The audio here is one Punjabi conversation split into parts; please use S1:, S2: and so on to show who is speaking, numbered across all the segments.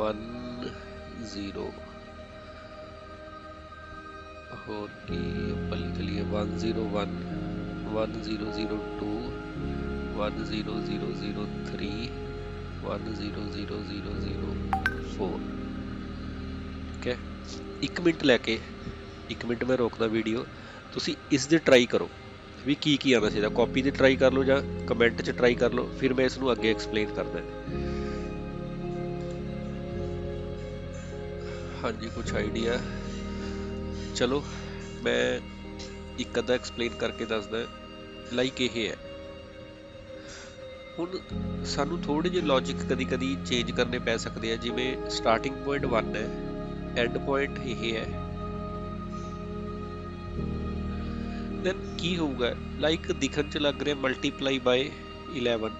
S1: 1 0 और की ਆਪਾਂ ਲਿਖ ਲਈਏ 1 0 1 1 0 0 2 1 0 0 0 3 1 0 0 0 0 4 ਠੀਕ ਹੈ। 1 ਮਿੰਟ ਲੈ ਕੇ 1 ਮਿੰਟ ਮੈਂ ਰੋਕਦਾ ਵੀਡੀਓ, ਤੁਸੀਂ ਇਸ ਦੇ ਟਰਾਈ ਕਰੋ ਵੀ ਕੀ ਆਉਣਾ ਚਾਹੀਦਾ। ਕਾਪੀ ਤੇ ਟਰਾਈ ਕਰ ਲਓ ਜਾਂ ਕਮੈਂਟ 'ਚ ਟਰਾਈ ਕਰ ਲਓ, ਫਿਰ ਮੈਂ ਇਸ ਨੂੰ ਅੱਗੇ ਐਕਸਪਲੇਨ ਕਰਦਾ। ਹਾਂਜੀ ਕੁਛ ਆਈਡੀਆ, ਚਲੋ ਮੈਂ ਇੱਕ ਅੱਧਾ ਐਕਸਪਲੇਨ ਕਰਕੇ ਦੱਸਦਾ। ਲਾਈਕ ਇਹ ਹੈ, ਹੁਣ ਸਾਨੂੰ ਥੋੜ੍ਹੇ ਜਿਹੇ ਲੌਜਿਕ ਕਦੀ ਕਦੀ ਚੇਂਜ ਕਰਨੇ ਪੈ ਸਕਦੇ ਆ। ਜਿਵੇਂ ਸਟਾਰਟਿੰਗ ਪੁਆਇੰਟ 1 ਹੈ, ਐਂਡ ਪੁਆਇੰਟ ਇਹ ਹੈ, ਦੈਨ ਕੀ ਹੋਊਗਾ, ਲਾਈਕ ਦਿਖਣ 'ਚ ਲੱਗ ਰਿਹਾ ਮਲਟੀਪਲਾਈ ਬਾਏ 11,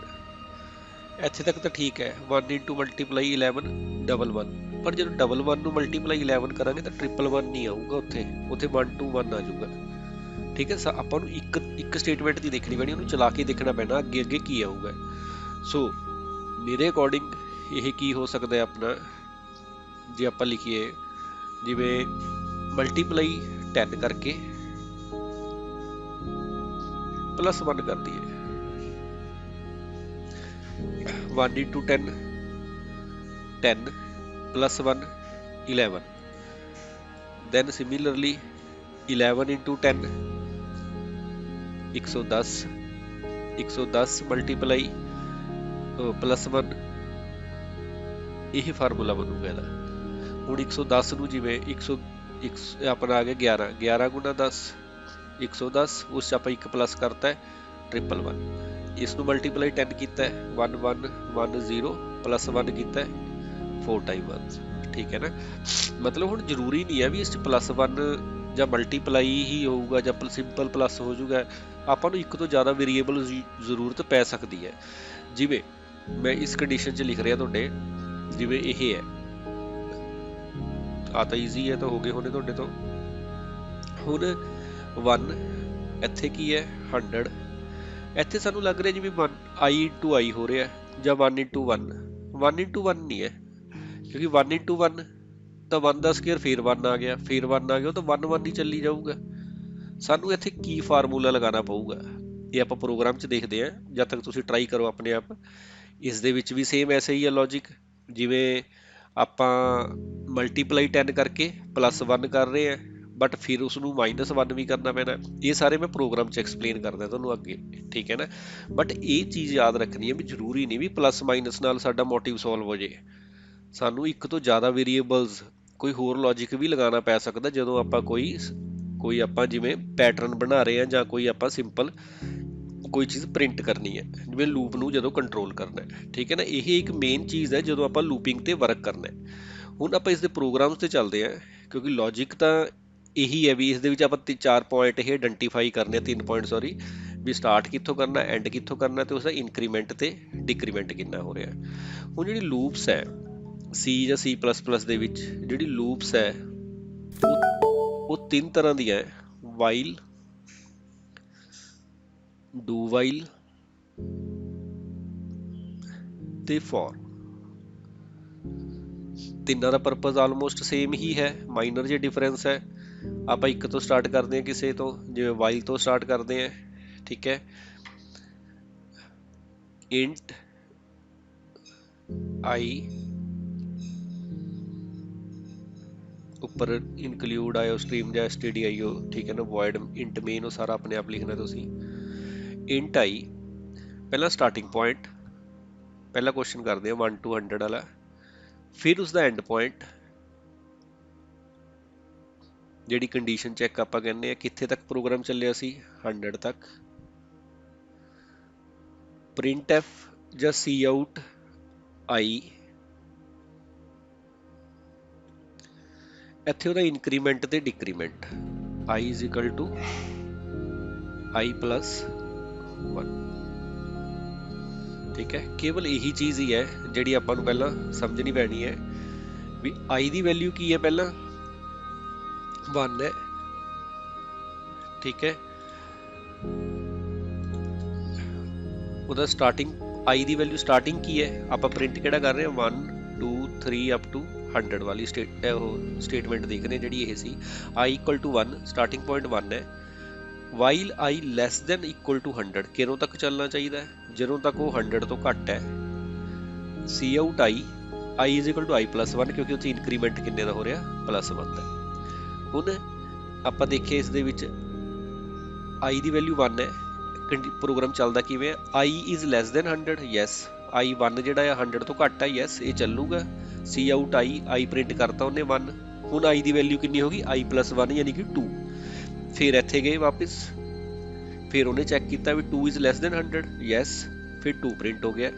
S1: ਇੱਥੇ ਤੱਕ ਤਾਂ ਠੀਕ ਹੈ। 1 ਇੰਟੂ ਮਲਟੀਪਲਾਈ 11 ਡਬਲ 1, ਪਰ ਜਦੋਂ ਡਬਲ 1 ਨੂੰ ਮਲਟੀਪਲਾਈ 11 ਕਰਾਂਗੇ ਤਾਂ ਟ੍ਰਿਪਲ 1 ਨਹੀਂ ਆਊਗਾ, ਉੱਥੇ 1 to 1 ਆ ਜਾਊਗਾ। ਠੀਕ ਹੈ, ਆਪਾਂ ਨੂੰ ਇੱਕ ਸਟੇਟਮੈਂਟ ਦੀ ਦੇਖਣੀ ਪੈਣੀ, ਉਹਨੂੰ ਚਲਾ ਕੇ ਦੇਖਣਾ ਪੈਣਾ ਅੱਗੇ ਅੱਗੇ ਕੀ ਆਊਗਾ। ਸੋ ਮੇਰੇ ਅਕੋਰਡਿੰਗ ਇਹ ਕੀ ਹੋ ਸਕਦਾ ਹੈ ਆਪਣਾ, ਜੇ ਆਪਾਂ ਲਿਖੀਏ ਜਿਵੇਂ ਮਲਟੀਪਲਾਈ 10 ਕਰਕੇ ਪਲੱਸ 1 ਕਰ ਦਈਏ, 1 into 10 10 plus 1 11, then similarly 11 into 10 110 110 multiply plus 1, ਇਹ ਫਾਰਮੂਲਾ ਬਣੂਗਾ ਇਹਦਾ। ਹੁਣ 110 ਨੂੰ ਜਿਵੇਂ 100 ਆਪਣਾ ਆ ਗਿਆ 11 11 ਗੁਣਾ 10 110, ਉਸ 'ਚ ਆਪਾਂ 1 ਪਲੱਸ ਕਰਤਾ ਟ੍ਰਿਪਲ 1, ਇਸ ਨੂੰ ਮਲਟੀਪਲਾਈ 10 ਕੀਤਾ 1 1 1 0 ਪਲੱਸ 1 ਕੀਤਾ 4 ਟਾਈਮ 1। ਠੀਕ ਹੈ ਨਾ, ਮਤਲਬ ਹੁਣ ਜ਼ਰੂਰੀ ਨਹੀਂ ਹੈ ਵੀ ਇਸ 'ਚ ਪਲੱਸ 1 ਜਾਂ ਮਲਟੀਪਲਾਈ ਹੀ ਹੋਊਗਾ ਜਾਂ ਸਿੰਪਲ ਪਲੱਸ ਹੋ ਜਾਊਗਾ। ਆਪਾਂ ਨੂੰ ਇੱਕ ਤੋਂ ਜ਼ਿਆਦਾ ਵੇਰੀਏਬਲ ਜ਼ਰੂਰਤ ਪੈ ਸਕਦੀ ਹੈ। ਜਿਵੇਂ ਮੈਂ ਇਸ ਕੰਡੀਸ਼ਨ 'ਚ ਲਿਖ ਰਿਹਾ ਤੁਹਾਡੇ, ਜਿਵੇਂ ਇਹ ਹੈ, ਆ ਤਾਂ ਈਜ਼ੀ ਹੈ, ਤਾਂ ਹੋ ਗਏ ਹੋਣੇ ਤੁਹਾਡੇ ਤੋਂ। ਹੁਣ 1 ਇੱਥੇ ਕੀ ਹੈ 100, ਇੱਥੇ ਸਾਨੂੰ ਲੱਗ ਰਿਹਾ ਜਿਵੇਂ 1 i into i ਹੋ ਰਿਹਾ ਜਾਂ 1 into 1 1 into 1 ਨਹੀਂ ਹੈ, ਕਿਉਂਕਿ 1 into 1 ਤਾਂ 1 ਦਾ ਸਕੁਅਰ ਫਿਰ 1 ਆ ਗਿਆ, ਫਿਰ 1 ਆ ਗਿਆ, ਉਹ ਤਾਂ 1 1 ਹੀ ਚੱਲੀ ਜਾਊਗਾ। ਸਾਨੂੰ ਇੱਥੇ ਕੀ ਫਾਰਮੂਲਾ ਲਗਾਉਣਾ ਪਊਗਾ, ਇਹ ਆਪਾਂ ਪ੍ਰੋਗਰਾਮ 'ਚ ਦੇਖਦੇ ਹਾਂ। ਜਦ ਤੱਕ ਤੁਸੀਂ ਟਰਾਈ ਕਰੋ ਆਪਣੇ ਆਪ। ਇਸ ਦੇ ਵਿੱਚ ਵੀ ਸੇਮ ਐਸੇ ਹੀ ਹੈ ਲੌਜਿਕ, ਜਿਵੇਂ ਆਪਾਂ ਮਲਟੀਪਲਾਈ 10 ਕਰਕੇ ਪਲੱਸ 1 ਕਰ ਰਹੇ ਹਾਂ, ਬਟ ਫਿਰ ਉਸਨੂੰ -1 ਵੀ ਕਰਨਾ ਪੈਣਾ। ਇਹ ਸਾਰੇ ਮੈਂ ਪ੍ਰੋਗਰਾਮ 'ਚ ਐਕਸਪਲੇਨ ਕਰਦਾ ਤੁਹਾਨੂੰ ਅੱਗੇ, ਠੀਕ ਹੈ ਨਾ। ਬਟ ਇਹ ਚੀਜ਼ ਯਾਦ ਰੱਖਣੀ ਹੈ ਵੀ ਜ਼ਰੂਰੀ ਨਹੀਂ ਵੀ ਪਲੱਸ ਮਾਈਨਸ ਨਾਲ ਸਾਡਾ ਮੋਟਿਵ ਸੋਲਵ ਹੋ ਜੇ। ਸਾਨੂੰ ਇੱਕ ਤੋਂ ਜ਼ਿਆਦਾ ਵੇਰੀਏਬਲਸ, ਕੋਈ ਹੋਰ ਲੌਜਿਕ ਵੀ ਲਗਾਉਣਾ ਪੈ ਸਕਦਾ ਜਦੋਂ ਆਪਾਂ ਕੋਈ ਆਪਾਂ ਜਿਵੇਂ ਪੈਟਰਨ ਬਣਾ ਰਹੇ ਹਾਂ ਜਾਂ ਕੋਈ ਆਪਾਂ ਸਿੰਪਲ ਕੋਈ ਚੀਜ਼ ਪ੍ਰਿੰਟ ਕਰਨੀ ਹੈ, ਜਿਵੇਂ ਲੂਪ ਨੂੰ ਜਦੋਂ ਕੰਟਰੋਲ ਕਰਨਾ ਹੈ। ਠੀਕ ਹੈ ਨਾ, ਇਹ ਇੱਕ ਮੇਨ ਚੀਜ਼ ਹੈ ਜਦੋਂ ਆਪਾਂ ਲੂਪਿੰਗ ਤੇ ਵਰਕ ਕਰਨਾ ਹੈ। ਹੁਣ ਆਪਾਂ ਇਸ ਦੇ ਪ੍ਰੋਗਰਾਮਸ ਤੇ ਚੱਲਦੇ ਹਾਂ, ਕਿਉਂਕਿ ਲੌਜਿਕ ਤਾਂ ਇਹੀ ਹੈ ਵੀ ਇਸ ਦੇ ਵਿੱਚ ਆਪਾਂ 4 ਪੁਆਇੰਟ ਇਹ ਆਇਡੈਂਟੀਫਾਈ ਕਰਨੇ ਆ, 3 ਪੁਆਇੰਟ ਸੌਰੀ, ਵੀ ਸਟਾਰਟ ਕਿੱਥੋਂ ਕਰਨਾ, ਐਂਡ ਕਿੱਥੋਂ ਕਰਨਾ, ਤੇ ਉਸਦਾ ਇਨਕਰੀਮੈਂਟ ਤੇ ਡਿਕਰੀਮੈਂਟ ਕਿੰਨਾ ਹੋ ਰਿਹਾ। ਹੁਣ ਜਿਹੜੀ ਲੂਪਸ ਹੈ C ਜਾਂ C++ ਦੇ ਵਿੱਚ ਜਿਹੜੀ ਲੂਪਸ ਹੈ ਉਹ 3 ਤਰ੍ਹਾਂ ਦੀਆਂ ਹੈ, ਵਾਈਲ, ਡੂ ਵਾਈਲ ਤੇ ਫੋਰ। ਤਿੰਨਾਂ ਦਾ ਪਰਪਸ ਆਲਮੋਸਟ ਸੇਮ ਹੀ ਹੈ, ਮਾਈਨਰ ਜਿਹੀ ਡਿਫਰੈਂਸ ਹੈ। ਆਪਾਂ ਇੱਕ ਤੋਂ ਸਟਾਰਟ ਕਰਦੇ ਹਾਂ, ਕਿਸੇ ਤੋਂ, ਜਿਵੇਂ ਵਾਈਲ ਤੋਂ ਸਟਾਰਟ ਕਰਦੇ ਹਾਂ। ਠੀਕ ਹੈ, ਇੰਟ i ਉੱਪਰ ਇਨਕਲੂਡ ਆਇਓ ਸਟ੍ਰੀਮ ਜਾਂ stdio, ਠੀਕ ਹੈ ਨਾ, ਵੋਇਡ ਇੰਟ ਮੇਨ, ਉਹ ਸਾਰਾ ਆਪਣੇ ਆਪ ਲਿਖਣਾ ਤੁਸੀਂ। ਇੰਟ i ਪਹਿਲਾਂ ਸਟਾਰਟਿੰਗ ਪੁਆਇੰਟ, ਪਹਿਲਾ ਕੁਐਸਚਨ ਕਰਦੇ ਹਾਂ 1 to 100 ਵਾਲਾ, ਫਿਰ ਉਸਦਾ ਐਂਡ ਪੁਆਇੰਟ, ਜਿਹੜੀ ਕੰਡੀਸ਼ਨ ਚੈੱਕ ਆਪਾਂ ਕਹਿੰਦੇ ਆ ਕਿੱਥੇ ਤੱਕ ਪ੍ਰੋਗਰਾਮ ਚੱਲਿਆ ਸੀ, 100 ਤੱਕ। printf ਜਾਂ cout i, ਇੱਥੇ ਉਹਦਾ ਇਨਕਰੀਮੈਂਟ ਤੇ decrement, i is equal to i plus 1। ਠੀਕ ਹੈ, ਕੇਵਲ ਇਹੀ ਚੀਜ਼ ਹੀ ਹੈ ਜਿਹੜੀ ਆਪਾਂ ਨੂੰ ਪਹਿਲਾਂ ਸਮਝਣੀ ਪੈਣੀ ਹੈ ਵੀ i ਦੀ ਵੈਲਿਊ ਕੀ ਹੈ, ਪਹਿਲਾਂ 1 ਹੈ। ਠੀਕ ਹੈ, ਉਹਦਾ starting i the value starting ਕੀ ਹੈ, ਆਪਾਂ ਪ੍ਰਿੰਟ ਕਿਹੜਾ ਕਰ ਰਹੇ ਹਾਂ 1 2 3 अप टू 100 वाली स्टेटमेंट देख रहे हैं जी ये C i equal to 1 starting point 1 है while i less than equal to 100 किनों तक चलना चाहिए ਜਦੋਂ तक वो 100 तो घट है cout i is equal to i plus 1 क्योंकि उत्थे इनक्रीमेंट किन्ने दा हो रहा प्लस 1 है हुण आपां देखिए इस दे विच i दी वैल्यू 1 है प्रोग्राम चलदा किवें i is less then 100 yes i 1 जिहड़ा है 100 तो घट है यस ये चलूगा सी आउट i प्रिंट करता उन्हें 1 हुण i दी वैल्यू कितनी होगी i प्लस 1 यानी कि 2 फिर इत्थे गए वापस फिर उन्हें चेक किया भी 2 इज लैस दैन 100 यस फिर 2 प्रिंट हो गया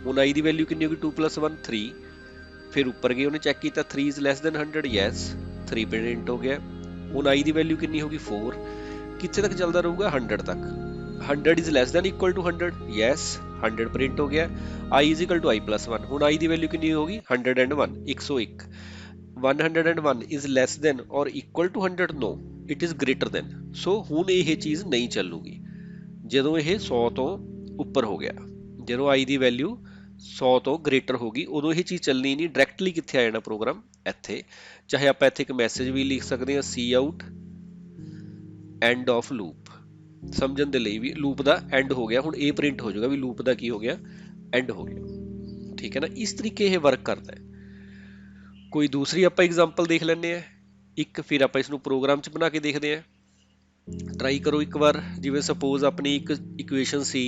S1: हुण i दी वैल्यू कितनी होगी 2 प्लस 1 3 फिर ऊपर गए उन्हें चेक किया 3 is less then 100 yes 3 print हो गया हुण i दी वैल्यू कितनी होगी 4 कित्थे तक चलता रहूगा 100 तक 100 is less than equal to 100 yes 100 print हो गया i is equal to i plus 1 हुण i दी वैल्यू कितनी होगी 101 101 101 इज लैस दैन और equal to 100 no it is greater than so हुण ये चीज़ नहीं चलूगी ਜਦੋਂ ਇਹ 100 ਤੋਂ ਉੱਪਰ ਹੋ ਗਿਆ ਜਦੋਂ i ਦੀ ਵੈਲਿਊ 100 ਤੋਂ ਗ੍ਰੇਟਰ ਹੋ ਗਈ ਉਦੋਂ ਇਹ ਚੀਜ਼ ਚੱਲਣੀ ਨਹੀਂ ਡਾਇਰੈਕਟਲੀ ਕਿੱਥੇ ਆ ਜਾਣਾ ਪ੍ਰੋਗਰਾਮ ਇੱਥੇ ਚਾਹੇ ਆਪਾਂ ਇੱਥੇ ਇੱਕ ਮੈਸੇਜ ਵੀ ਲਿਖ ਸਕਦੇ ਹਾਂ ਸੀ ਆਊਟ ਐਂਡ ਆਫ ਲੂਪ ਸਮਝਣ ਦੇ ਲਈ ਵੀ ਲੂਪ ਦਾ ਐਂਡ ਹੋ ਗਿਆ ਹੁਣ ਇਹ ਪ੍ਰਿੰਟ ਹੋ ਜਾਊਗਾ ਵੀ ਲੂਪ ਦਾ ਕੀ ਹੋ ਗਿਆ ਐਂਡ ਹੋ ਗਿਆ ਠੀਕ ਹੈ ਨਾ ਇਸ ਤਰੀਕੇ ਇਹ ਵਰਕ ਕਰਦਾ ਹੈ ਕੋਈ ਦੂਸਰੀ ਆਪਾਂ ਐਗਜ਼ਾਮਪਲ ਦੇਖ ਲੈਂਦੇ ਆ ਇੱਕ ਫਿਰ ਆਪਾਂ ਇਸ ਨੂੰ ਪ੍ਰੋਗਰਾਮ 'ਚ ਬਣਾ ਕੇ ਦੇਖਦੇ ਆ ट्राई करो एक बार जिवें सपोज अपनी एक इक्वेशन सी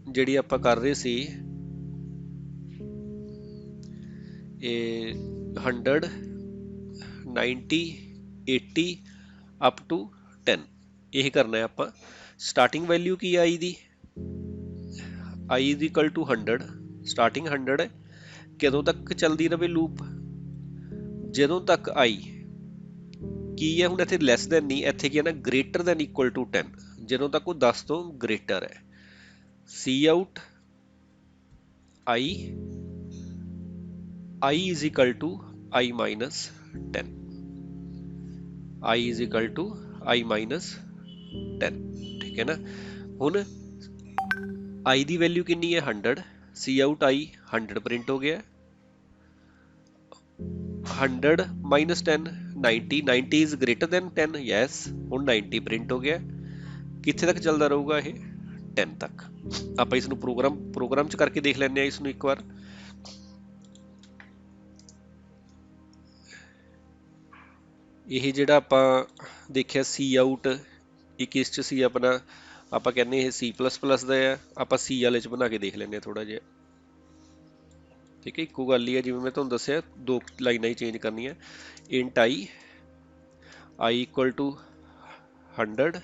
S1: जिहड़ी आपां कर रहे सी 100 90 80 अप टू 10 यही करना है आपां स्टार्टिंग वैल्यू की आई दी i is equal to 100 starting 100 है कदों तक चलती रहे लूप जदों तक i की है हुण इत्थे लैस दैन नहीं इत्थे की है ना ग्रेटर दैन इक्वल टू 10 ਜਦੋਂ तक वो 10 तो ग्रेटर है cout i is equal to i minus 10 i is equal to i minus 10 ठीक है ना हुण i दी वैल्यू कितनी है 100 सी आउट i 100 प्रिंट हो गया 100 minus 10 90 is greater then 10 yes हुण 90 प्रिंट हो गया कित्थे तक चलता रहूगा ये 10 तक आप इसनूं प्रोग्राम च करके देख लैंदे आ इसनूं एक बार ये जिहड़ा आपां देखिया सी आउट एक इस च सी अपना आपां कहने ये सी प्लस प्लस दा है आपां सी वाले च बना के देख लैंदे थोड़ा जिहा ठीक है इक्को गल ही है जिवें मैं तुहानूं दस्सिया दो लाइनां ही चेंज करनियां int i equal to 100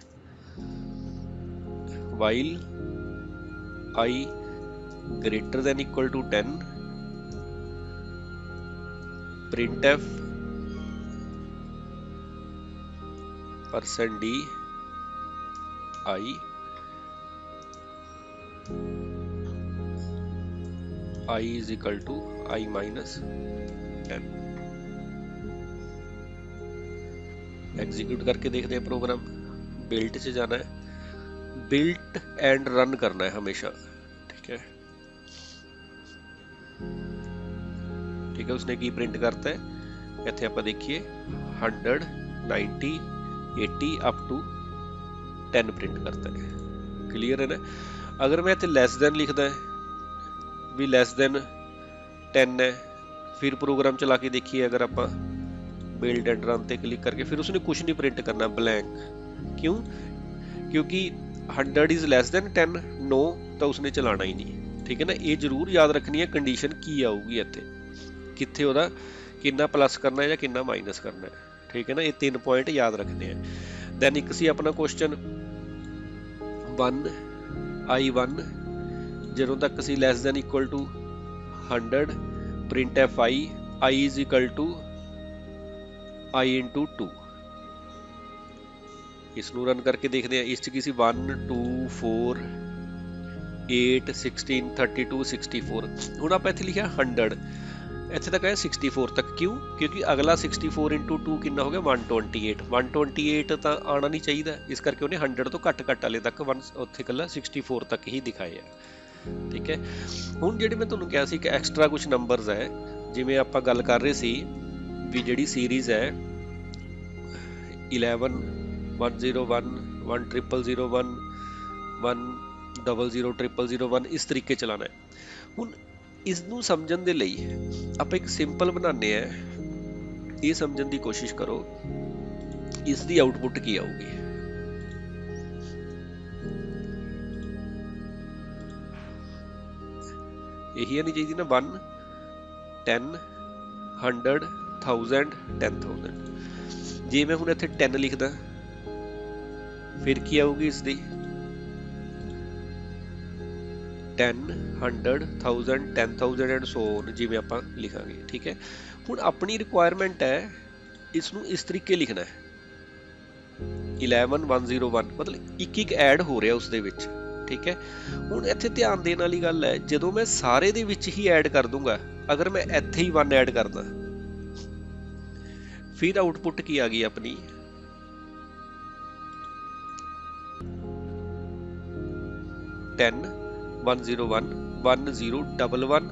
S1: while i greater than equal to 10 printf %d i is equal to i minus 10 execute करके देखते हैं प्रोग्राम बिल्ट से जाना है बिल्ट एंड रन करना है हमेशा ठीक है उसने की प्रिंट करता है इत्थे आप देखिए 100 90 80 अप टू 10 प्रिंट करता है क्लियर है ना अगर मैं इत्थे लैस दैन लिखदा है भी लैस दैन 10 है फिर प्रोग्राम चला के देखिए अगर आप बिल्ड एंड रन पे क्लिक करके फिर उसने कुछ नहीं प्रिंट करना ब्लैंक क्यों क्योंकि 100 इज लैस दैन 10 नो तो उसने चलाना ही नहीं ठीक है ना ये जरूर याद रखनी है कंडीशन की आऊगी इत्थे कित्थे ओदा कितना प्लस करना है या कितना माइनस करना है ठीक है ना ये 3 पॉइंट याद रखने हैं दैन एक सी अपना क्वेश्चन 1 i1 ਜਦੋਂ तक C less than equal to 100 printf i is equal to i into 2 इसनूं रन करके देखते हैं इस किसी 1 2 4 8 16 32 64 हुण आपां इत्थे लिखिया 100 इत्थे तक है 64 तक क्यों क्योंकि अगला 64 इंटू 2 कितना हो गया 128 तो आना नहीं चाहिए इस करके उन्हें 100 तो घट वाले तक उत्थे कल्ला 64 तक ही दिखाए है ठीक है हुण जिहड़े मैं तुहानूं कहा सी कि एक्सट्रा कुछ नंबरस है ਜਿਵੇਂ ਆਪਾਂ ਗੱਲ ਕਰ ਰਹੇ ਸੀ ਵੀ ਜਿਹੜੀ ਸੀਰੀਜ਼ ਹੈ 11 101 10001 1000001 ਇਸ ਤਰੀਕੇ ਚਲਾਣਾ ਹੈ। ਹੁਣ ਇਸ ਨੂੰ ਸਮਝਣ ਦੇ ਲਈ ਆਪਾਂ ਇੱਕ ਸਿੰਪਲ ਬਣਾਉਂਦੇ ਆ, ਇਹ ਸਮਝਣ ਦੀ ਕੋਸ਼ਿਸ਼ ਕਰੋ ਇਸ ਦੀ ਆਉਟਪੁੱਟ ਕੀ ਆਊਗੀ। ਇਹੀ ਨਹੀਂ ਚਾਹੀਦੀ ਨਾ 1 10 100 1000 10000। ਜੇ ਮੈਂ ਹੁਣ ਇੱਥੇ 10 ਲਿਖਦਾ ਫਿਰ ਕੀ ਆਊਗੀ ਇਸ ਦੀ 10 100 1000 10000 ਐਂਡ ਸੋ ਔਨ, ਜਿਵੇਂ ਆਪਾਂ ਲਿਖਾਂਗੇ। ਠੀਕ ਹੈ, ਹੁਣ ਆਪਣੀ ਰਿਕੁਆਇਰਮੈਂਟ ਹੈ ਇਸ ਨੂੰ ਇਸ ਤਰੀਕੇ ਲਿਖਣਾ ਹੈ 11 101 ਮਤਲਬ ਇੱਕ ਇੱਕ ਐਡ ਹੋ ਰਿਹਾ ਉਸ ਦੇ ਵਿੱਚ। ਠੀਕ ਹੈ, ਹੁਣ ਇੱਥੇ ਧਿਆਨ ਦੇਣ ਵਾਲੀ ਗੱਲ ਹੈ ਜਦੋਂ ਮੈਂ ਸਾਰੇ ਦੇ ਵਿੱਚ ਹੀ ਐਡ ਕਰ ਦੂੰਗਾ, ਅਗਰ ਮੈਂ ਇੱਥੇ ਹੀ 1 ਐਡ ਕਰਦਾ ਫਿਰ ਆਉਟਪੁੱਟ ਕੀ ਆ ਗਈ ਆਪਣੀ 10 101 1011।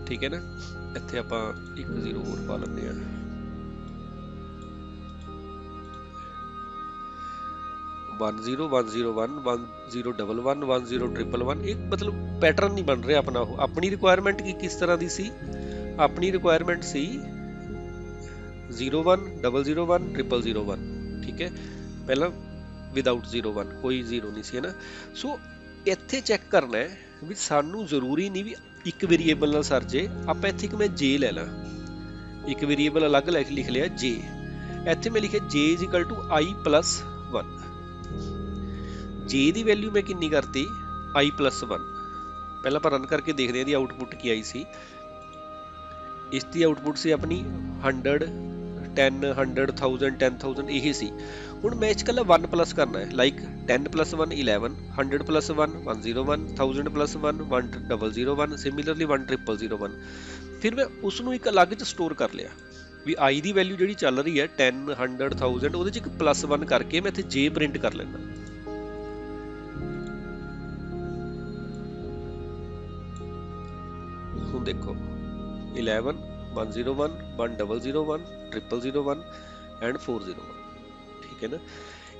S1: ਠੀਕ ਹੈ ਨਾ, ਇੱਥੇ ਆਪਾਂ ਇੱਕ 0 ਹੋਰ ਪਾ ਲੈਂਦੇ ਆ। one zero 101 1011 10111 ਇੱਕ ਮਤਲਬ ਪੈਟਰਨ ਨਹੀਂ ਬਣ ਰਿਹਾ ਆਪਣਾ। ਉਹ ਆਪਣੀ ਰਿਕੁਆਇਰਮੈਂਟ ਕਿਸ ਤਰ੍ਹਾਂ ਦੀ ਸੀ? ਆਪਣੀ ਰਿਕੁਆਇਰਮੈਂਟ ਸੀ 01 001 0001। ਠੀਕ ਹੈ, ਪਹਿਲਾਂ ਵਿਦਆਊਟ 01 ਕੋਈ 0 ਨਹੀਂ ਸੀ, ਹੈ ਨਾ। ਸੋ ਇੱਥੇ ਚੈੱਕ ਕਰਨਾ ਹੈ ਵੀ ਸਾਨੂੰ ਜ਼ਰੂਰੀ ਨਹੀਂ ਵੀ ਇੱਕ ਵੇਰੀਏਬਲ ਨਾਲ ਸਰ ਜੇ। ਆਪਾਂ ਇੱਥੇ ਇੱਕ ਮੈਂ j ਲੈ ਲਾਂ, ਇੱਕ ਵੇਰੀਏਬਲ ਅਲੱਗ ਲਿਖ ਲਿਆ j। ਇੱਥੇ ਮੈਂ ਲਿਖਿਆ j i+1। j ਦੀ ਵੈਲਿਊ ਮੈਂ ਕਿੰਨੀ ਕਰਤੀ i+1। ਪਹਿਲਾਂ ਆਪਾਂ ਰਨ ਕਰਕੇ ਦੇਖਦੇ ਹਾਂ ਦੀ ਆਉਟਪੁੱਟ ਕੀ ਆਈ ਸੀ। ਇਸ ਦੀ ਆਉਟਪੁੱਟ ਸੀ ਆਪਣੀ 100 10 100 1000 10000 ਇਹ ਸੀ। ਹੁਣ ਮੈਂ ਇਸ ਕੱਲਾ 1 ਪਲੱਸ ਕਰਨਾ ਹੈ, ਲਾਈਕ 10 + 1 11 100 + 1 101 1000 + 1 1001 ਸਿਮਿਲਰਲੀ 10001। ਫਿਰ ਮੈਂ ਉਸ ਨੂੰ ਇੱਕ ਅਲੱਗ ਚ ਸਟੋਰ ਕਰ ਲਿਆ ਵੀ i ਦੀ ਵੈਲਿਊ ਜਿਹੜੀ ਚੱਲ ਰਹੀ ਹੈ 10 100 1000 ਉਹਦੇ ਚ ਇੱਕ +1 ਕਰਕੇ ਮੈਂ ਇੱਥੇ j ਪ੍ਰਿੰਟ ਕਰ ਲੈਂਦਾ। ਹੁਣ ਦੇਖੋ 11 101 1001 0001 ਐਂਡ 401। ਠੀਕ ਹੈ ਨਾ,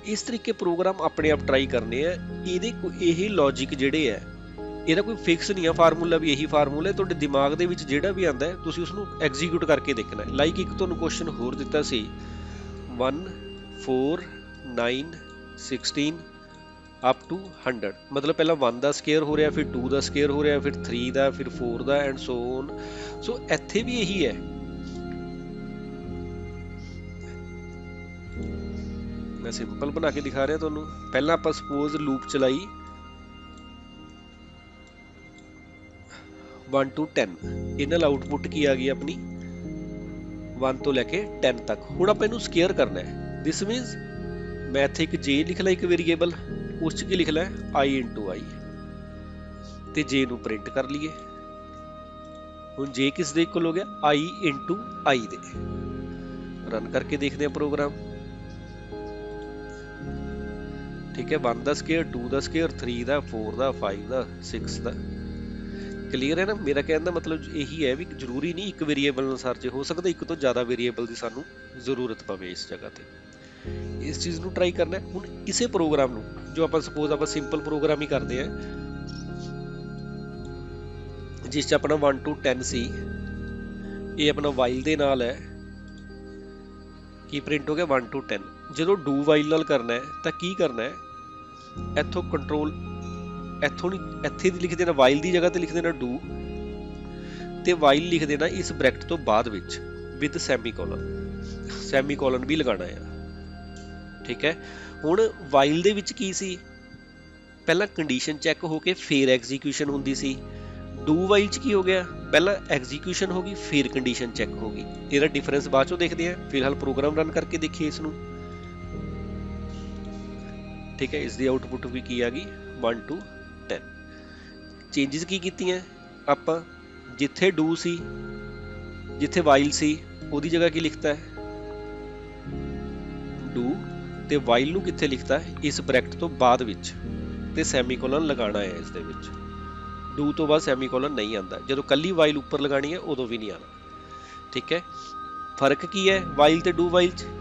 S1: ਇਸ ਤਰੀਕੇ ਪ੍ਰੋਗਰਾਮ ਆਪਣੇ ਆਪ ਟਰਾਈ ਕਰਨੇ ਆ। ਇਹਦੇ ਇਹ ਲੌਜਿਕ ਜਿਹੜੇ ਹੈ ਇਹਦਾ ਕੋਈ ਫਿਕਸ ਨਹੀਂ ਆ ਫਾਰਮੂਲਾ ਵੀ ਇਹੀ ਫਾਰਮੂਲਾ ਹੈ। ਤੁਹਾਡੇ ਦਿਮਾਗ ਦੇ ਵਿੱਚ ਜਿਹੜਾ ਵੀ ਆਉਂਦਾ ਹੈ ਤੁਸੀਂ ਉਸਨੂੰ ਐਗਜ਼ੀਕਿਊਟ ਕਰਕੇ ਦੇਖਣਾ ਹੈ। ਲਾਈਕ ਇੱਕ ਤੁਹਾਨੂੰ ਕੁਐਸਚਨ ਹੋਰ ਦਿੱਤਾ ਸੀ 1 4 9 16 ਅਪ ਟੂ 100 ਮਤਲਬ ਪਹਿਲਾਂ 1 ਦਾ ਸਕੁਅਰ ਹੋ ਰਿਹਾ, ਫਿਰ 2 ਦਾ ਸਕੁਅਰ ਹੋ ਰਿਹਾ, ਫਿਰ 3 ਦਾ, ਫਿਰ 4 ਦਾ ਐਂਡ ਸੋ ਔਨ। ਸੋ ਇੱਥੇ ਵੀ ਇਹੀ ਹੈ। ਮੈਂ ਸਿੰਪਲ ਬਣਾ ਕੇ ਦਿਖਾ ਰਿਹਾ ਤੁਹਾਨੂੰ। ਪਹਿਲਾਂ ਆਪਾਂ ਸਪੋਜ਼ ਲੂਪ ਚਲਾਈ 1 to 10। ਇਹਦੇ ਨਾਲ ਆਉਟਪੁੱਟ ਕੀ ਆ ਗਈ ਆਪਣੀ 1 ਤੋਂ ਲੈ ਕੇ 10 ਤੱਕ। ਹੁਣ ਆਪਾਂ ਇਹਨੂੰ ਸਕੁਅਰ ਕਰਨਾ ਹੈ। ਦਿਸ ਮੀਨਸ ਮੈਂ ਇੱਥੇ ਇੱਕ j ਲਿਖ ਲਾ, ਇੱਕ ਵੇਰੀਏਬਲ, ਉਸ ਚ ਕੀ ਲਿਖ ਲੈ i into i ਤੇ j ਨੂੰ ਪ੍ਰਿੰਟ ਕਰ ਲਈਏ। ਹੁਣ j ਕਿਸ ਦੇ ਇਕੁਅਲ ਹੋ ਗਿਆ i into i ਦੇ। ਰਨ ਕਰਕੇ ਦੇਖਦੇ ਹਾਂ ਪ੍ਰੋਗਰਾਮ। ਠੀਕ ਹੈ, 1 ਦਾ ਸਕੁਅਰ 2 ਦਾ ਸਕੁਅਰ 3 ਦਾ 4 ਦਾ 5 ਦਾ 6 ਦਾ। ਕਲੀਅਰ ਹੈ ਨਾ। ਮੇਰਾ ਕਹਿਣ ਦਾ ਮਤਲਬ ਇਹੀ ਹੈ ਵੀ ਜ਼ਰੂਰੀ ਨਹੀਂ ਇੱਕ ਵੇਰੀਏਬਲ ਨਾਲ ਸਰਚ, ਹੋ ਸਕਦਾ ਇੱਕ ਤੋਂ ਜ਼ਿਆਦਾ ਵੇਰੀਏਬਲ ਦੀ ਸਾਨੂੰ ਜ਼ਰੂਰਤ ਪਵੇ ਇਸ ਜਗ੍ਹਾ ਤੇ। ਇਸ ਚੀਜ਼ ਨੂੰ ਟਰਾਈ ਕਰਨਾ। ਹੁਣ ਇਸੇ ਪ੍ਰੋਗਰਾਮ ਨੂੰ ਜੋ ਆਪਾਂ ਸਪੋਜ਼ ਆਪਾਂ ਸਿੰਪਲ ਪ੍ਰੋਗਰਾਮ ਹੀ ਕਰਦੇ ਹਾਂ ਜਿਸ ਚ ਆਪਣਾ 1 to 10 ਸੀ, ਇਹ ਆਪਣਾ ਵਾਈਲ ਦੇ ਨਾਲ ਹੈ। ਕੀ ਪ੍ਰਿੰਟ ਹੋ ਗਿਆ 1 to 10। ਜਦੋਂ ਡੂ ਵਾਈਲ ਨਾਲ ਕਰਨਾ ਹੈ ਤਾਂ ਕੀ ਕਰਨਾ ਹੈ, ਇੱਥੋਂ ਕੰਟਰੋਲ ਇੱਥੋਂ ਨਹੀਂ, ਇੱਥੇ ਦੀ ਲਿਖ ਦੇਣਾ ਵਾਈਲ ਦੀ ਜਗ੍ਹਾ ਤੇ ਲਿਖ ਦੇਣਾ ਡੂ ਤੇ ਵਾਈਲ ਲਿਖ ਦੇਣਾ ਇਸ ਬ੍ਰੈਕਟ ਤੋਂ ਬਾਅਦ ਵਿੱਚ ਵਿਦ ਸੈਮੀਕੋਲਨ ਵੀ ਲਗਾਉਣਾ ਹੈ। ਠੀਕ ਹੈ, ਹੁਣ ਵਾਈਲ ਦੇ ਵਿੱਚ ਕੀ ਸੀ, ਪਹਿਲਾਂ ਕੰਡੀਸ਼ਨ ਚੈੱਕ ਹੋ ਕੇ ਫਿਰ ਐਗਜ਼ੀਕਿਊਸ਼ਨ ਹੁੰਦੀ ਸੀ। ਡੂ ਵਾਈਲ ਚ ਕੀ ਹੋ ਗਿਆ, ਪਹਿਲਾਂ ਐਗਜ਼ੀਕਿਊਸ਼ਨ ਹੋ ਗਈ ਫਿਰ ਕੰਡੀਸ਼ਨ ਚੈੱਕ ਹੋ ਗਈ। ਇਹਦਾ ਡਿਫਰੈਂਸ ਬਾਅਦ ਚੋਂ ਦੇਖਦੇ ਹਾਂ, ਫਿਲਹਾਲ ਪ੍ਰੋਗਰਾਮ ਰਨ ਕਰਕੇ ਦੇਖੀਏ ਇਸ ਨੂੰ। ਠੀਕ ਹੈ, ਇਸ ਦੀ ਆਉਟਪੁੱਟ ਵੀ ਕੀ ਆ ਗਈ 1 to 10। ਚੇਂਜਸ ਕੀ ਕੀਤੀਆਂ ਆਪਾਂ, ਜਿੱਥੇ ਡੂ ਸੀ ਜਿੱਥੇ ਵਾਈਲ ਸੀ ਉਹਦੀ ਜਗ੍ਹਾ ਕੀ ਲਿਖਤਾ ਹੈ ਡੂ, ਤੇ ਵਾਈਲ ਨੂੰ ਕਿੱਥੇ ਲਿਖਤਾ ਇਸ ਬ੍ਰੈਕਟ ਤੋਂ ਬਾਅਦ ਵਿੱਚ, ਤੇ ਸੈਮੀਕੋਲਨ ਲਗਾਉਣਾ ਹੈ ਇਸ ਦੇ ਵਿੱਚ। ਡੂ ਤੋਂ ਬਾਅਦ ਸੈਮੀਕੋਲਨ ਨਹੀਂ ਆਉਂਦਾ, ਜਦੋਂ ਕੱਲੀ ਵਾਈਲ ਉੱਪਰ ਲਗਾਣੀ ਹੈ ਉਦੋਂ ਵੀ ਨਹੀਂ ਆਉਣਾ। ठीक है। फर्क की है वाइल ते डू वाइल च?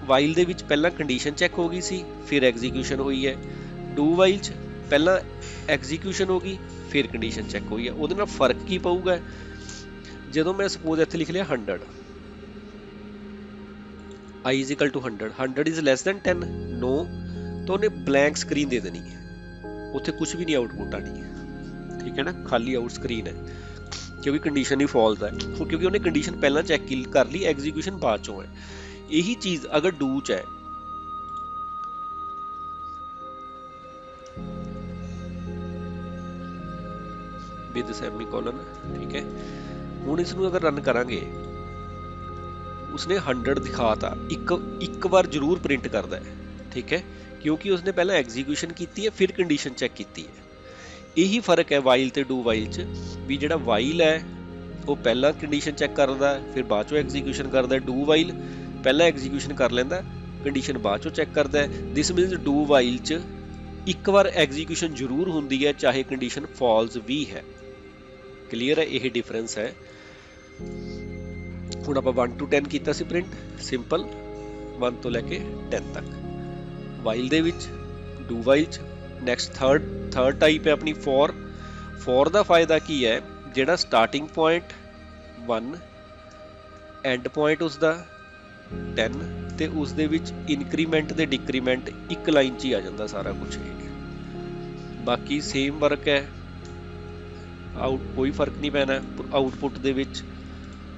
S1: वाइल ਦੇ ਵਿੱਚ ਪਹਿਲਾਂ ਕੰਡੀਸ਼ਨ ਚੈੱਕ ਹੋ ਗਈ ਸੀ, ਫਿਰ ਐਗਜ਼ੀਕਿਊਸ਼ਨ ਹੋਈ ਹੈ। ਡੂ ਵਾਈਲ ਚ ਪਹਿਲਾਂ ਐਗਜ਼ੀਕਿਊਸ਼ਨ ਹੋ ਗਈ, ਫਿਰ ਕੰਡੀਸ਼ਨ ਚੈੱਕ ਹੋਈ ਹੈ। ਉਹਦੇ ਨਾਲ ਫਰਕ ਕੀ ਪਊਗਾ? ਜਦੋਂ ਮੈਂ ਸਪੋਜ਼ ਇੱਥੇ ਲਿਖ ਲਿਆ 100, i is equal to 100, 100 is less than 10, no, ਤਾਂ ਉਹਨੇ ਬਲੈਂਕ ਸਕਰੀਨ ਦੇ ਦੇਣੀ ਹੈ, ਉੱਥੇ ਕੁਝ ਵੀ ਨਹੀਂ ਆਊਟਪੁੱਟ ਆਣੀ ਹੈ। ਠੀਕ ਹੈ ਨਾ, ਖਾਲੀ ਆਊਟ ਸਕਰੀਨ ਹੈ, ਕਿਉਂਕਿ ਕੰਡੀਸ਼ਨ ਹੀ ਫਾਲਸ ਹੈ, ਕਿਉਂਕਿ ਉਹਨੇ ਕੰਡੀਸ਼ਨ ਪਹਿਲਾਂ ਚੈੱਕ ਕਰ ਲਈ, ਐਗਜ਼ੀਕਿਊਸ਼ਨ ਬਾਅਦ ਚੋਂ ਹੈ। यही चीज अगर डू च है, विद सेमीकोलन, ठीक है, हुण इसनूं अगर रन करांगे, उसने 100 दिखाता, एक बार जरूर प्रिंट करता है, ठीक है, क्योंकि उसने पहले एग्जीक्यूशन की है, फिर कंडीशन चेक की है। यही फर्क है वाइल ते डू वाइल च, भी जिहड़ा वाइल है वो पहला कंडीशन चेक करता है, फिर बाद चों एग्जीक्यूशन करता है। डू वाइल पहला एग्जीक्यूशन कर लेंदा, कंडीशन बाद चों चेक करता है। दिस मीनस डू वाइल च एक बार एग्जीक्यूशन जरूर होंदी है, चाहे कंडीशन फॉल्स भी है। क्लीयर है, यही डिफरेंस है। हुण आपां 1 to 10 कीता सी प्रिंट, सिंपल 1 तो लैके 10 तक while they which, do while च। नैक्सट थर्ड टाइप है अपनी फॉर दा फायदा की है, जिहड़ा स्टार्टिंग पॉइंट 1, एंड पॉइंट उसदा 10 ਤੇ ਉਸ ਦੇ ਵਿੱਚ ਇਨਕਰੀਮੈਂਟ ਤੇ ਡਿਕਰੀਮੈਂਟ ਇੱਕ ਲਾਈਨ 'ਚ ਹੀ ਆ ਜਾਂਦਾ ਸਾਰਾ ਕੁਝ। ਬਾਕੀ ਸੇਮ ਵਰਕ ਹੈ, ਕੋਈ ਫਰਕ ਨਹੀਂ ਪੈਣਾ ਆਊਟਪੁੱਟ ਦੇ ਵਿੱਚ।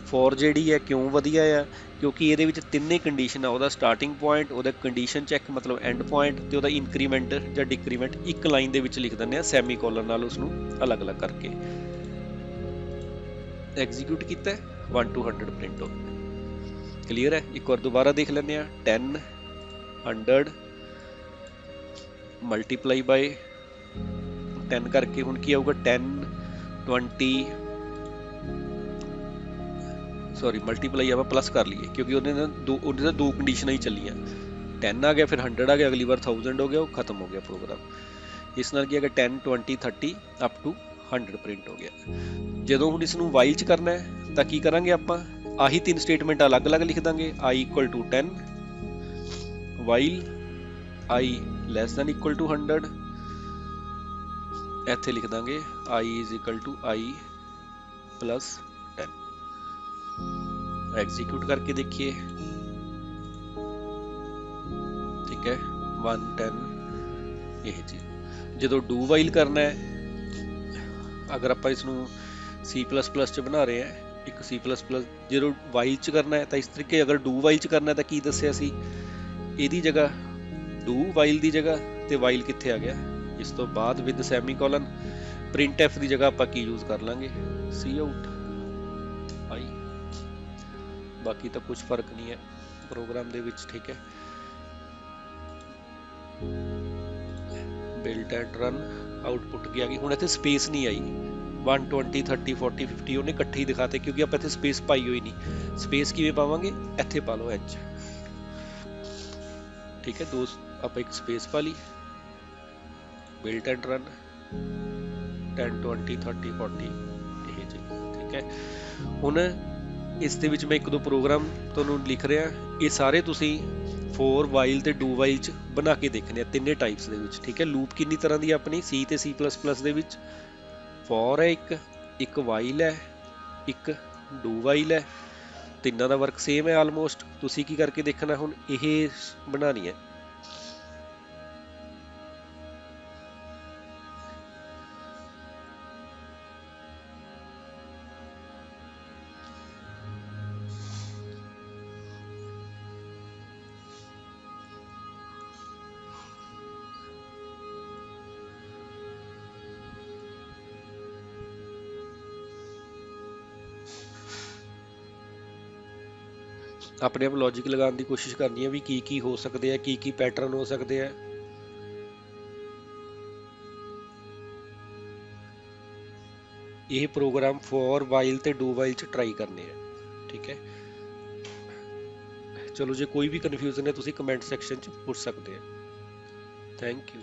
S1: ਫੋਰ ਜਿਹੜੀ ਹੈ ਕਿਉਂ ਵਧੀਆ ਆ, ਕਿਉਂਕਿ ਇਹਦੇ ਵਿੱਚ ਤਿੰਨੇ ਕੰਡੀਸ਼ਨ ਆ, ਉਹਦਾ ਸਟਾਰਟਿੰਗ ਪੁਆਇੰਟ, ਉਹਦਾ ਕੰਡੀਸ਼ਨ ਚੈੱਕ ਮਤਲਬ ਐਂਡ ਪੁਆਇੰਟ, ਤੇ ਉਹਦਾ ਇਨਕਰੀਮੈਂਟ ਜਾਂ ਡਿਕਰੀਮੈਂਟ ਇੱਕ ਲਾਈਨ ਦੇ ਵਿੱਚ ਲਿਖ ਦਿੰਦੇ ਆ, ਸੈਮੀ ਕੋਲਨ ਨਾਲ ਉਸਨੂੰ ਅਲੱਗ-ਅਲੱਗ ਕਰਕੇ। ਐਗਜ਼ੀਕਿਊਟ ਕੀਤਾ 1 to 100 ਪ੍ਰਿੰਟ ਹੋ ਗਿਆ। क्लियर है, एक बार दोबारा देख लेने 10 100 मल्टीप्लाई बाय 10 करके हुण की आऊगा 10 20 सॉरी मल्टीप्लाई आप प्लस कर लिए, क्योंकि उन्हें दो कंडीशन ही चलियां, 10 आ गया फिर 100 आ गया, अगली बार 1000 हो गया, वो खत्म हो गया प्रोग्राम। इस नाल की अगर 10 20 30 अप टू 100 प्रिंट हो गया। ਜਦੋਂ ਹੁਣ ਇਸ ਨੂੰ ਵਾਈਲ ਚ ਕਰਨਾ ਹੈ ਤਾਂ ਕੀ ਕਰਾਂਗੇ ਆਪਾਂ, ਆਹੀ ਤਿੰਨ ਸਟੇਟਮੈਂਟ ਅਲੱਗ-ਅਲੱਗ ਲਿਖ ਦਾਂਗੇ। i equal to 10 while i less than equal to 100, ਇੱਥੇ ਲਿਖ ਦਾਂਗੇ i is equal to i plus 10। Execute ਕਰਕੇ ਦੇਖੀਏ, ਠੀਕ ਹੈ 1 10 ਇਹ ਚੀਜ਼। ਜਦੋਂ ਡੂ ਵਾਈਲ ਕਰਨਾ ਹੈ, ਅਗਰ ਆਪਾਂ ਇਸ ਨੂੰ C++ ਚ ਬਣਾ ਰਹੇ ਹਾਂ, ਇੱਕ C++ ਜਦੋਂ ਵਾਈਲ ਚ ਕਰਨਾ ਹੈ ਤਾਂ ਇਸ ਤਰੀਕੇ, ਅਗਰ ਡੂ ਵਾਈਲ ਚ ਕਰਨਾ ਤਾਂ ਕੀ ਦੱਸਿਆ ਸੀ, ਇਹਦੀ ਜਗ੍ਹਾ ਡੂ ਵਾਈਲ ਦੀ ਜਗ੍ਹਾ ਤੇ ਵਾਈਲ ਕਿੱਥੇ ਆ ਗਿਆ, ਇਸ ਤੋਂ ਬਾਅਦ ਵਿਦ ਸੈਮੀਕੋਲਨ। ਪ੍ਰਿੰਟ ਐਫ ਦੀ ਜਗ੍ਹਾ ਆਪਾਂ ਕੀ ਯੂਜ਼ ਕਰ ਲਾਂਗੇ, ਸੀ ਆਊਟ ਆਈ। ਬਾਕੀ ਤਾਂ ਕੁਝ ਫਰਕ ਨਹੀਂ ਹੈ ਪ੍ਰੋਗਰਾਮ ਦੇ ਵਿੱਚ, ਠੀਕ ਹੈ। ਬਿਲਟ ਐਂਡ ਰਨ, ਆਊਟਪੁੱਟ ਕੀ ਆ ਗਈ। ਹੁਣ ਇੱਥੇ ਸਪੇਸ ਨਹੀਂ ਆਈ, 1 20 30 40 50 ਉਹਨੇ ਇਕੱਠੇ ਹੀ ਦਿਖਾਤੇ, ਕਿਉਂਕਿ ਆਪਾਂ ਇੱਥੇ ਸਪੇਸ ਪਾਈ ਹੋਈ ਨਹੀਂ। ਸਪੇਸ ਕਿਵੇਂ ਪਾਵਾਂਗੇ, ਇੱਥੇ ਪਾ ਲਓ ਇੰਚ, ਠੀਕ ਹੈ। ਦੋ ਆਪਾਂ ਇੱਕ ਸਪੇਸ ਪਾ ਲਈ, ਬਿਲਟ ਐਂਡ ਰਨ 10 20 30 40 ਇਹ ਜੀ, ਠੀਕ ਹੈ। ਹੁਣ ਇਸ ਦੇ ਵਿੱਚ ਮੈਂ ਇੱਕ ਦੋ ਪ੍ਰੋਗਰਾਮ ਤੁਹਾਨੂੰ ਲਿਖ ਰਿਹਾ, ਇਹ ਸਾਰੇ ਤੁਸੀਂ ਫੋਰ ਵਾਈਲ ਤੇ ਡੂ ਵਾਈਲ ਚ ਬਣਾ ਕੇ ਦੇਖਣੇ ਆ, ਤਿੰਨੇ ਟਾਈਪਸ ਦੇ ਵਿੱਚ, ਠੀਕ ਹੈ। ਲੂਪ ਕਿੰਨੀ ਤਰ੍ਹਾਂ ਦੀ ਆਪਣੀ C ਤੇ C++ ਦੇ ਵਿੱਚ, ਫੋਰ ਹੈ ਇੱਕ ਵਾਈਲ ਹੈ, ਇੱਕ ਡੂ ਵਾਈਲ ਹੈ, ਤਿੰਨਾਂ ਦਾ ਵਰਕ ਸੇਮ ਹੈ ਆਲਮੋਸਟ। ਤੁਸੀਂ ਕੀ ਕਰਕੇ ਦੇਖਣਾ, ਹੁਣ ਇਹ ਬਣਾਉਣੀ ਹੈ ਆਪਣੇ ਆਪ ਲੌਜਿਕ ਲਗਾਉਣ ਦੀ ਕੋਸ਼ਿਸ਼ ਕਰਨੀ ਹੈ ਵੀ ਕੀ ਹੋ ਸਕਦੇ ਆ, ਕੀ ਪੈਟਰਨ ਹੋ ਸਕਦੇ ਆ। ਇਹ ਪ੍ਰੋਗਰਾਮ ਫੋਰ ਵਾਈਲ ਤੇ ਡੂ ਵਾਈਲ ਚ ਟਰਾਈ ਕਰਨੇ ਆ, ਠੀਕ ਹੈ। ਚਲੋ ਜੇ ਕੋਈ ਵੀ ਕਨਫਿਊਜ਼ਨ ਹੈ ਤੁਸੀਂ ਕਮੈਂਟ ਸੈਕਸ਼ਨ ਚ ਪੁੱਛ ਸਕਦੇ ਆ। Thank you.